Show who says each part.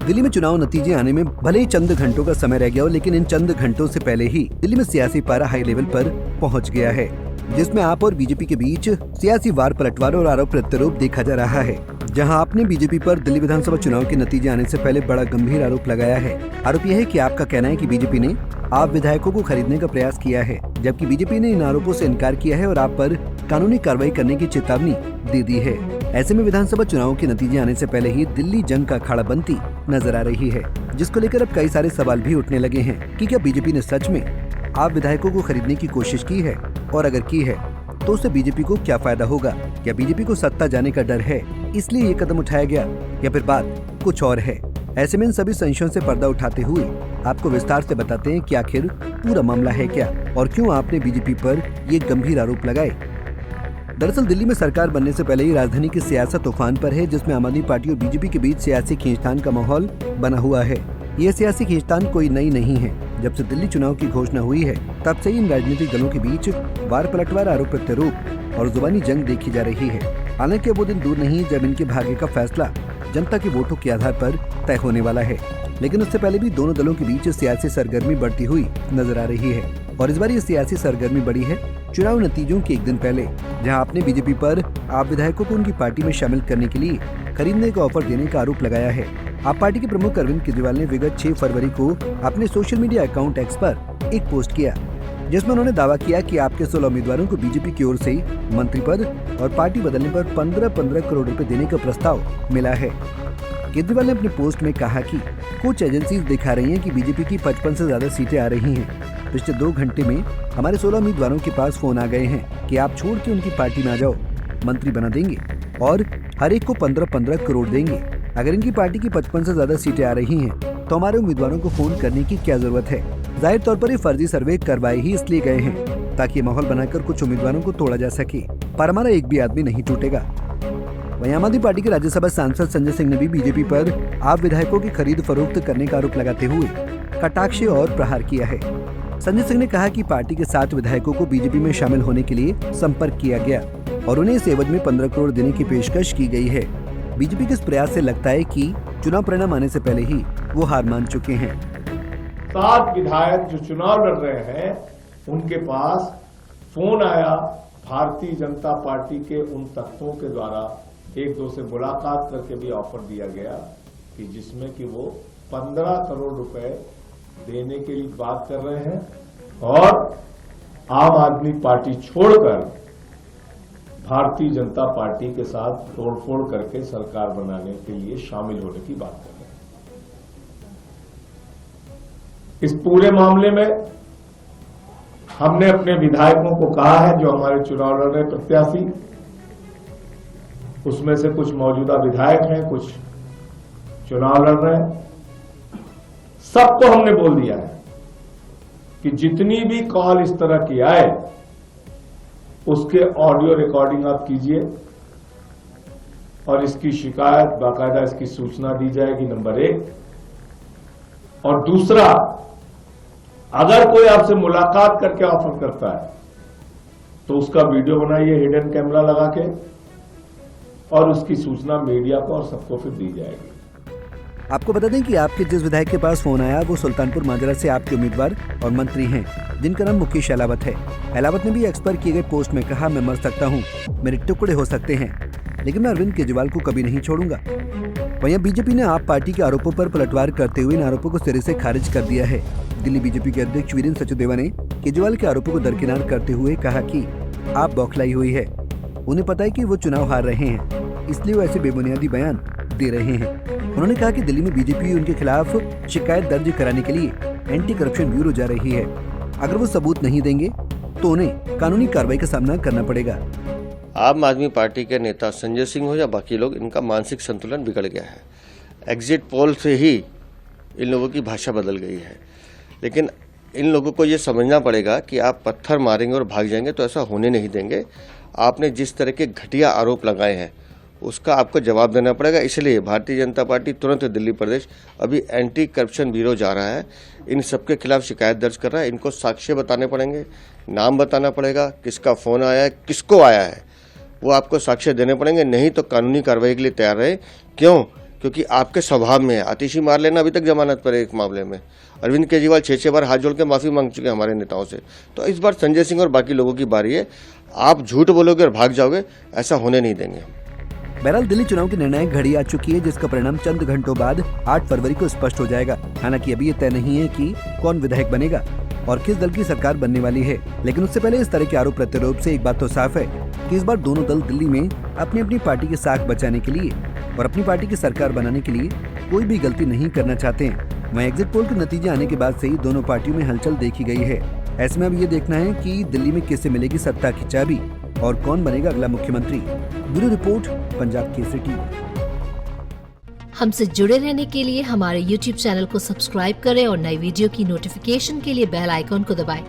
Speaker 1: दिल्ली में चुनाव नतीजे आने में भले ही चंद घंटों का समय रह गया हो, लेकिन इन चंद घंटों से पहले ही दिल्ली में सियासी पारा हाई लेवल पर पहुंच गया है, जिसमें आप और बीजेपी के बीच सियासी वार पलटवार और आरोप प्रत्यारोप देखा जा रहा है। जहां आपने बीजेपी पर दिल्ली विधानसभा चुनाव के नतीजे आने से पहले बड़ा गंभीर आरोप लगाया है। आरोप यह है कि आपका कहना है कि बीजेपी ने आप विधायकों को खरीदने का प्रयास किया है, जबकि बीजेपी ने इन आरोपों से इनकार किया है और आप पर कानूनी कार्रवाई करने की चेतावनी दे दी है। ऐसे में विधानसभा चुनाव के नतीजे आने से पहले ही दिल्ली जंग का अखाड़ा बनती नजर आ रही है, जिसको लेकर अब कई सारे सवाल भी उठने लगे हैं कि क्या बीजेपी ने सच में आप विधायकों को खरीदने की कोशिश की है, और अगर की है तो उससे बीजेपी को क्या फायदा होगा। क्या बीजेपी को सत्ता जाने का डर है इसलिए ये कदम उठाया गया, या फिर बात कुछ और है। ऐसे में इन सभी संशयों से पर्दा उठाते हुए आपको विस्तार से बताते हैं कि आखिर पूरा मामला है क्या और क्यों आपने बीजेपी पर ये गंभीर आरोप लगाए। दरअसल दिल्ली में सरकार बनने से पहले ही राजधानी की सियासत तूफान पर है, जिसमें आम आदमी पार्टी और बीजेपी के बीच सियासी खींचतान का माहौल बना हुआ है। ये सियासी खींचतान कोई नई नहीं है। जब से दिल्ली चुनाव की घोषणा हुई है तब से इन राजनीतिक दलों के बीच वार पलटवार, आरोप प्रत्यारोप और जुबानी जंग देखी जा रही है। हालांकि वो दिन दूर नहीं जब इनके भाग्य का फैसला जनता के वोटों के आधार पर तय होने वाला है, लेकिन उससे पहले भी दोनों दलों के बीच सियासी सरगर्मी बढ़ती हुई नजर आ रही है। और इस बार ये सियासी सरगर्मी बढ़ी है चुनाव नतीजों के एक दिन पहले, जहां आपने बीजेपी पर आप विधायकों को उनकी पार्टी में शामिल करने के लिए खरीदने का ऑफर देने का आरोप लगाया है। आप पार्टी के प्रमुख अरविंद केजरीवाल ने विगत 6 फरवरी को अपने सोशल मीडिया अकाउंट एक्स पर एक पोस्ट किया, जिसमें उन्होंने दावा किया कि आपके 16 उम्मीदवारों को बीजेपी की ओर से मंत्री पद और पार्टी बदलने पर 15-15 करोड़ रुपए देने का प्रस्ताव मिला है। केजरीवाल ने अपने पोस्ट में कहा कि कुछ एजेंसीज दिखा रही हैं कि बीजेपी की 55 से ज्यादा सीटें आ रही हैं। पिछले 2 घंटे में हमारे 16 उम्मीदवारों के पास फोन आ गए हैं कि आप छोड़ के उनकी पार्टी में आ जाओ, मंत्री बना देंगे और हर एक को 15-15 करोड़ देंगे। अगर इनकी पार्टी की 55 से ज्यादा सीटें आ रही हैं, तो हमारे उम्मीदवारों को फोन करने की क्या जरूरत है। जाहिर तौर पर ये फर्जी सर्वे करवाए ही इसलिए गए हैं ताकि माहौल बनाकर कुछ उम्मीदवारों को तोड़ा जा सके, पर हमारा एक भी आदमी नहीं टूटेगा। वहीं आम आदमी पार्टी के राज्यसभा सांसद संजय सिंह ने भी बीजेपी पर आप विधायकों की खरीद फरोख्त करने का आरोप लगाते हुए कटाक्ष और प्रहार किया है। संजय सिंह ने कहा कि पार्टी के 7 विधायकों को बीजेपी में शामिल होने के लिए संपर्क किया गया और उन्हें इस एवज में 15 करोड़ देने की पेशकश की गई है। बीजेपी के इस प्रयास से लगता है कि चुनाव परिणाम आने से पहले ही वो हार मान चुके हैं।
Speaker 2: 7 विधायक जो चुनाव लड़ रहे हैं उनके पास फोन आया भारतीय जनता पार्टी के उन तत्वों के द्वारा, एक दो से मुलाकात करके भी ऑफर दिया गया कि जिसमें कि वो 15 करोड़ रुपए देने के लिए बात कर रहे हैं और आम आदमी पार्टी छोड़कर भारतीय जनता पार्टी के साथ तोड़फोड़ करके सरकार बनाने के लिए शामिल होने की बात कर रहे हैं। इस पूरे मामले में हमने अपने विधायकों को कहा है जो हमारे चुनाव लड़ रहे प्रत्याशी, उसमें से कुछ मौजूदा विधायक हैं, कुछ चुनाव लड़ रहे हैं, सबको हमने बोल दिया है कि जितनी भी कॉल इस तरह की आए उसके ऑडियो रिकॉर्डिंग आप कीजिए और इसकी शिकायत बाकायदा इसकी सूचना दी जाएगी, नंबर 1। और दूसरा, अगर कोई आपसे मुलाकात करके ऑफर करता है तो उसका वीडियो बनाइए हिडन कैमरा लगा के और उसकी सूचना मीडिया को और सबको फिर दी जाएगी।
Speaker 1: आपको बता दें कि आपके जिस विधायक के पास फोन आया वो सुल्तानपुर माजरा से आपके उम्मीदवार और मंत्री हैं, जिनका नाम मुकेश अहलावत है। अहलावत ने भी एक्स पर किए गए पोस्ट में कहा, मैं मर सकता हूँ, मेरे टुकड़े हो सकते हैं, लेकिन मैं अरविंद केजरीवाल को कभी नहीं छोड़ूंगा। वहीं बीजेपी ने आप पार्टी के आरोपों पर पलटवार करते हुए इन आरोपों को सिरे से खारिज कर दिया है। दिल्ली बीजेपी के अध्यक्ष वीरेंद्र सचदेवा ने केजरीवाल के आरोपों को दरकिनार करते हुए कहा कि आप बौखलाई हुई है, उन्हें पता है कि वो चुनाव हार रहे हैं, इसलिए वो ऐसे बेबुनियादी बयान दे रहे हैं। उन्होंने कहा कि दिल्ली में बीजेपी उनके खिलाफ शिकायत दर्ज कराने के लिए एंटी करप्शन ब्यूरो जा रही है। अगर वो सबूत नहीं देंगे तो उन्हें कानूनी कार्रवाई का सामना करना पड़ेगा।
Speaker 3: आम आदमी पार्टी के नेता संजय सिंह हो या बाकी लोग, इनका मानसिक संतुलन बिगड़ गया है। एग्जिट पोल से ही इन लोगों की भाषा बदल गई है, लेकिन इन लोगों को ये समझना पड़ेगा कि आप पत्थर मारेंगे और भाग जाएंगे तो ऐसा होने नहीं देंगे। आपने जिस तरह के घटिया आरोप लगाए हैं उसका आपको जवाब देना पड़ेगा। इसलिए भारतीय जनता पार्टी तुरंत दिल्ली प्रदेश अभी एंटी करप्शन ब्यूरो जा रहा है, इन सबके खिलाफ शिकायत दर्ज कर रहा है। इनको साक्ष्य बताने पड़ेंगे, नाम बताना पड़ेगा, किसका फोन आया है, किसको आया है, वो आपको साक्ष्य देने पड़ेंगे, नहीं तो कानूनी कार्रवाई के लिए तैयार रहे। क्यों? क्योंकि आपके स्वभाव में है। आतिशी मार लेना अभी तक जमानत पर है एक मामले में। अरविंद केजरीवाल 6 बार हाथ जोड़ के माफी मांग चुके हैं हमारे नेताओं से। तो इस बार संजय सिंह और बाकी लोगों की बारी है। आप झूठ बोलोगे और भाग जाओगे, ऐसा होने नहीं देंगे।
Speaker 1: बहरहाल दिल्ली चुनाव की निर्णायक घड़ी आ चुकी है, जिसका परिणाम चंद घंटों बाद 8 फरवरी को स्पष्ट हो जाएगा। हालांकि अभी ये तय नहीं है कि कौन विधायक बनेगा और किस दल की सरकार बनने वाली है। लेकिन उससे पहले इस तरह के आरोप प्रत्यारोप से एक बात तो साफ है कि इस बार दोनों दल दिल्ली में अपनी अपनी पार्टी की साख बचाने के लिए और अपनी पार्टी की सरकार बनाने के लिए कोई भी गलती नहीं करना चाहते हैं। वहीं एग्जिट पोल के नतीजे आने के बाद से ही दोनों पार्टियों में हलचल देखी गई है। ऐसे में अब ये देखना है कि दिल्ली में किसे मिलेगी सत्ता की चाबी और कौन बनेगा अगला मुख्यमंत्री। Bureau report, Punjab Kesari TV.
Speaker 4: हमसे जुड़े रहने के लिए हमारे YouTube चैनल को सब्सक्राइब करें और नई वीडियो की नोटिफिकेशन के लिए बेल आइकॉन को दबाएं।